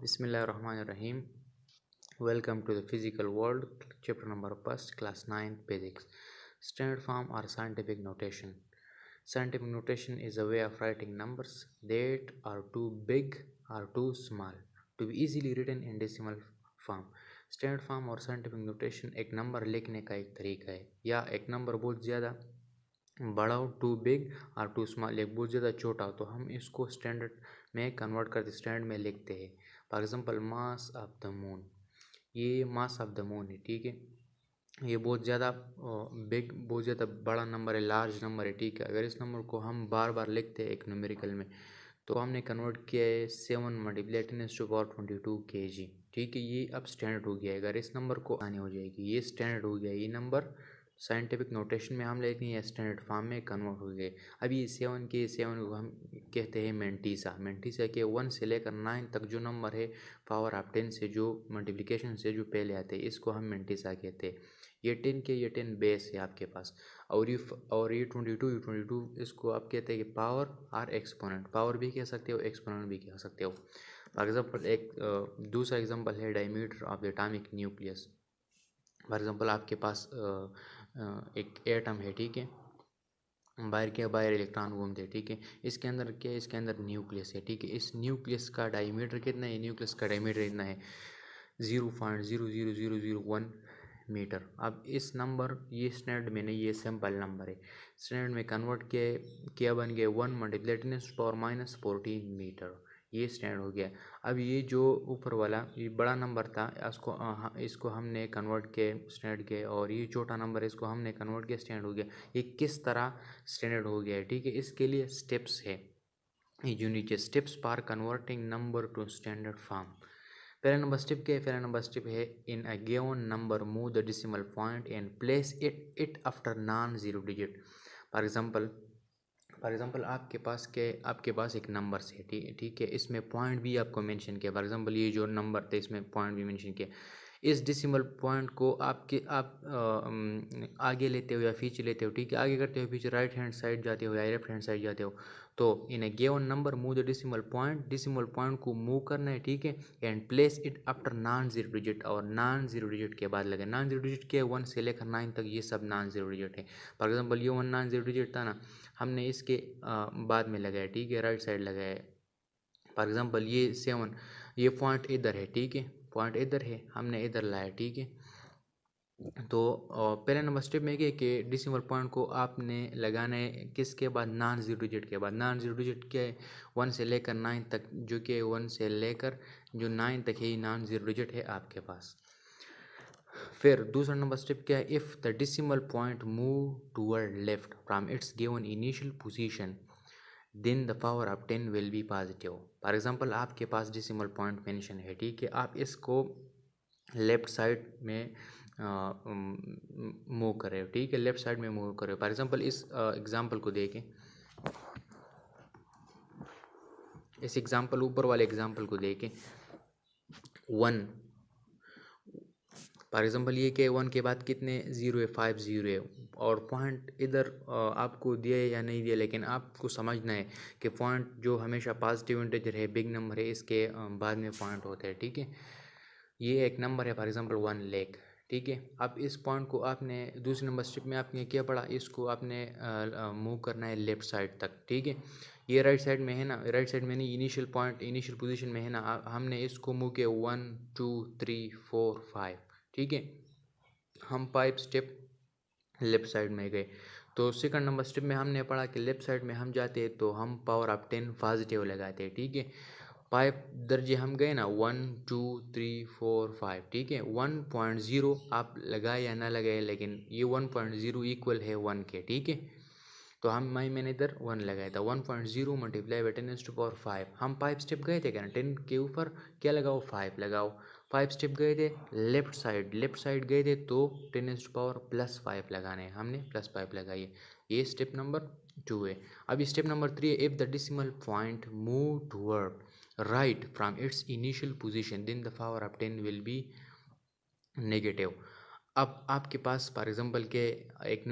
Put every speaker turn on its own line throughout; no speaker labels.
Bismillahirrahmanirrahim. Welcome to the physical world, chapter number first, class 9, physics. Standard form or scientific notation. Scientific notation is a way of writing numbers that are too big or too small to be easily written in decimal form. Standard form और scientific notation एक number लिखने का एक तरीका है, या एक number बहुत ज़्यादा बड़ा हो, टू बिग और टू स्मॉल, एक बहुत ज़्यादा छोटा हो, तो हम इसको स्टैंडर्ड में कन्वर्ट करते स्टैंडर्ड में लिखते हैं. For example mass of the moon, ये मास ऑफ द मून है. ठीक है, ये बहुत ज़्यादा बिग, बहुत ज़्यादा बड़ा नंबर है, लार्ज नंबर है. ठीक है, अगर इस नंबर को हम बार बार लिखते हैं एक न्यूमेरिकल में, तो हमने कन्वर्ट किया है 7 मल्टीप्लाई 10⁻22 kg. ठीक है, ये अब स्टैंडर्ड हो गया है. अगर इस नंबर को आनी हो जाएगी, ये स्टैंडर्ड हो गया है. ये नंबर साइंटिफिक नोटेशन में हम लेते हैं, स्टैंडर्ड फॉर्म में कन्वर्ट हो गए. अब ये 7 को हम कहते हैं मेंटीसा. मेंटीसा के 1 से लेकर 9 तक जो नंबर है पावर ऑफ 10 से, जो मल्टीप्लिकेशन से जो पहले आते हैं, इसको हम मेंटीसा कहते हैं. ये 10 बेस है आपके पास, और ये 22 इसको आप कहते हैं कि पावर और एक्सपोनेंट. पावर भी कह सकते हो, एक्सपोनेंट भी कह सकते हो. फॉर एग्जांपल एक दूसरा एग्जांपल है diameter of the atomic nucleus. For example आपके पास एक एटम है. ठीक है, बाहर इलेक्ट्रॉन घूमते हैं. ठीक है, इसके अंदर क्या है, इसके अंदर न्यूक्लियस है. ठीक है, इस न्यूक्लियस का डायमीटर कितना है, न्यूक्लियस का डायमीटर इतना है 0.00001 मीटर. अब इस नंबर, ये स्टैंडर्ड में नहीं, ये सिंपल नंबर है. स्टैंडर्ड में कन्वर्ट किया बन गया 1 मल्टीप्लाई 10⁻⁻14 मीटर. ये स्टैंडर्ड हो गया. अब ये जो ऊपर वाला ये बड़ा नंबर था, इसको हमने कन्वर्ट किया स्टैंडर्ड के, और ये छोटा नंबर है, इसको हमने कन्वर्ट किया स्टैंडर्ड हो गया. ये किस तरह स्टैंडर्ड हो गया है. ठीक है, इसके लिए स्टेप्स है. ये नीचे steps for converting number to standard form. पहला नंबर स्टेप क्या है, पहला नंबर स्टेप है in a given number move the decimal point and place it after non zero digit. For example आपके पास एक नंबर है. ठीक है, इसमें पॉइंट भी आपको मेंशन किया. फॉर एग्जांपल ये जो नंबर था, इसमें पॉइंट भी मेंशन किया. इस डेसिमल पॉइंट को आप आगे लेते हो या पीछे लेते हो. ठीक है, आगे करते हो, पीछे राइट हैंड साइड जाते हो या लेफ्ट हैंड साइड जाते हो, तो in a given number move the decimal point को मूव करना है. ठीक है, and place it after non zero digit, और नॉन जीरो डिजिट के बाद लगे. नॉन जीरो डिजिट के 1 से लेकर 9 तक ये सब नॉन जीरो डिजिट है. फॉर एग्जांपल ये 1 नॉन जीरो डिजिट था ना, हमने इसके बाद में लगाया. ठीक है, राइट साइड लगाया. फॉर एग्जांपल ये 7, ये पॉइंट इधर है. ठीक है, पॉइंट इधर है, हमने इधर लाया. ठीक है, तो पहले नंबर स्टेप में क्या है कि डेसिमल पॉइंट को आपने लगाना है किसके बाद, नॉन जीरो डिजिट के बाद. नॉन जीरो डिजिट क्या है, 1 से लेकर 9 तक, जो कि 1 से लेकर जो 9 तक है, ये नॉन जीरो डिजिट है आपके पास. फिर दूसरा नंबर स्टेप क्या है, if the decimal point move toward left from its given initial position then the power of 10 will be positive. For example आपके पास डेसिमल पॉइंट मेंशन है. ठीक है, आप इसको लेफ्ट साइड में मूव कर रहे हो. ठीक है, लेफ्ट साइड में मूव कर रहे हो. फॉर एग्जांपल इस एग्जांपल को देखें, इस एग्जांपल ऊपर वाले एग्जांपल को देखें. 1, फॉर एग्जांपल ये क्या है, 1 के बाद कितने 0 है, 5 0 है, और पॉइंट इधर आपको दिया है या नहीं दिया, लेकिन आपको समझना है कि पॉइंट जो हमेशा पॉजिटिव इंटीजर है, बिग नंबर है, इसके बाद में पॉइंट होता है. ठीक है, ये एक नंबर है फॉर एग्जांपल 1 लाख. ठीक है, अब इस पॉइंट को आपने दूसरे नंबर स्टेप में आपने क्या पढ़ा, इसको आपने मूव करना है लेफ्ट साइड तक. ठीक है, ये राइट साइड में है ना, राइट साइड में नहीं, इनिशियल पॉइंट इनिशियल पोजीशन में है ना, हमने इसको मूव किया 1 2 3 4 5. ठीक है, हम 5 स्टेप लेफ्ट साइड में गए. तो सेकंड नंबर स्टेप में हमने पढ़ा कि लेफ्ट साइड में हम जाते हैं तो हम पावर ऑफ 10 पॉजिटिव लगाते हैं. ठीक है, 5 दर्जे हम गए ना, 1 2 3 4 5. ठीक है, 1.0 आप लगाए या ना लगाए, लेकिन ये 1.0 इक्वल है 1 के. ठीक है, तो मैंने इधर 1 लगाया था. 1.0 मल्टीप्लाई बाई 10⁻5. हम 5 स्टेप गए थे क्या ना, 10 के ऊपर क्या लगाओ, 5 लगाओ. 5 स्टेप गए थे लेफ्ट साइड गए थे, तो 10⁻+5 लगाने हैं, हमने +5 लगाई है. ये स्टेप नंबर 2 है. अब स्टेप नंबर 3 है, if the decimal point move toward right from its initial position then the power of 10 will be negative. अब आपके पास फॉर एग्जांपल के एक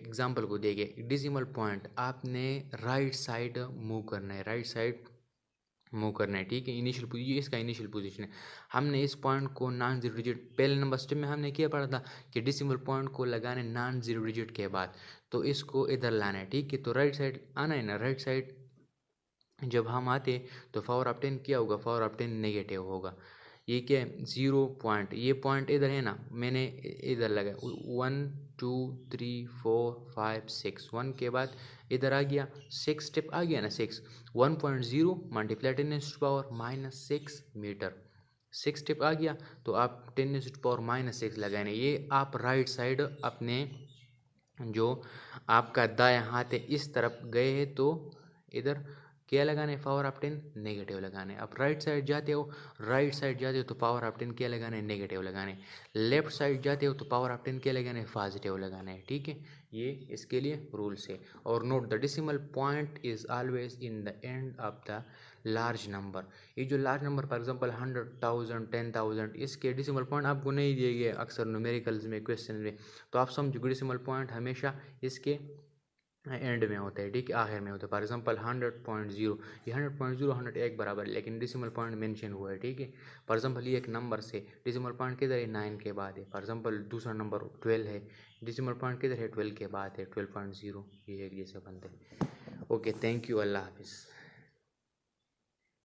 एग्जांपल को देखिए, डेसिमल पॉइंट आपने राइट साइड मूव करना है. राइट साइड मूव करना है, ठीक है। इनिशियल ये इसका इनिशियल पोजीशन है। हमने इस पॉइंट को नॉन जीरो डिजिट पहले नंबर स्टेप में हमने क्या पढ़ा था कि डेसिमल पॉइंट को लगाने नॉन जीरो डिजिट के बाद, तो इसको इधर लाना है, ठीक है। तो राइट साइड आना है ना, राइट साइड जब हम आते तो पावर ऑफ 10 क्या होगा, पावर ऑफ 10 नेगेटिव होगा। ये क्या है, 0 पॉइंट, ये पॉइंट इधर है ना, मैंने इधर लगा 1 2 3 4 5 6, 1 के बाद इधर आ गया 6 स्टेप आ गया ना, 6 1.0 मल्टीप्लाई 10⁻⁻6 मीटर, 6 स्टेप आ गया। तो आप 10⁻⁻6 लगाने, ये आप राइट साइड अपने जो आपका दायां हाथ है इस तरफ गए हैं तो इधर क्या लगाने, पावर ऑफ 10 नेगेटिव लगाने। अब राइट साइड जाते हो, राइट साइड जाते हो तो पावर ऑफ 10 क्या लगाने, नेगेटिव लगाने। लेफ्ट साइड जाते हो तो पावर ऑफ 10 क्या लगाने, पॉजिटिव लगाना है, ठीक है। ये इसके लिए रूल्स है। और note the decimal point is always in the end of the large number. ये जो लार्ज नंबर फॉर एग्जांपल 100,000 10,000 इसके डेसिमल पॉइंट आपको नहीं दिए गए अक्सर न्यूमेरिकल्स में, क्वेश्चन में, तो आप समझो डेसिमल पॉइंट हमेशा इसके एंड में होता है, ठीक है, आखिर में होता है। फॉर एग्जांपल 100.0, ये 100.0 101 बराबर है, लेकिन डेसिमल पॉइंट मेंशन हुआ है, ठीक है। फॉर एग्जांपल ये एक नंबर से डेसिमल पॉइंट किधर है, 9 के बाद है। फॉर एग्जांपल दूसरा नंबर 12 है, डेसिमल पॉइंट किधर है, 12 के बाद है, 12.0, ये एक जैसे बनते हैं। ओके, थैंक यू, अल्लाह हाफिज़।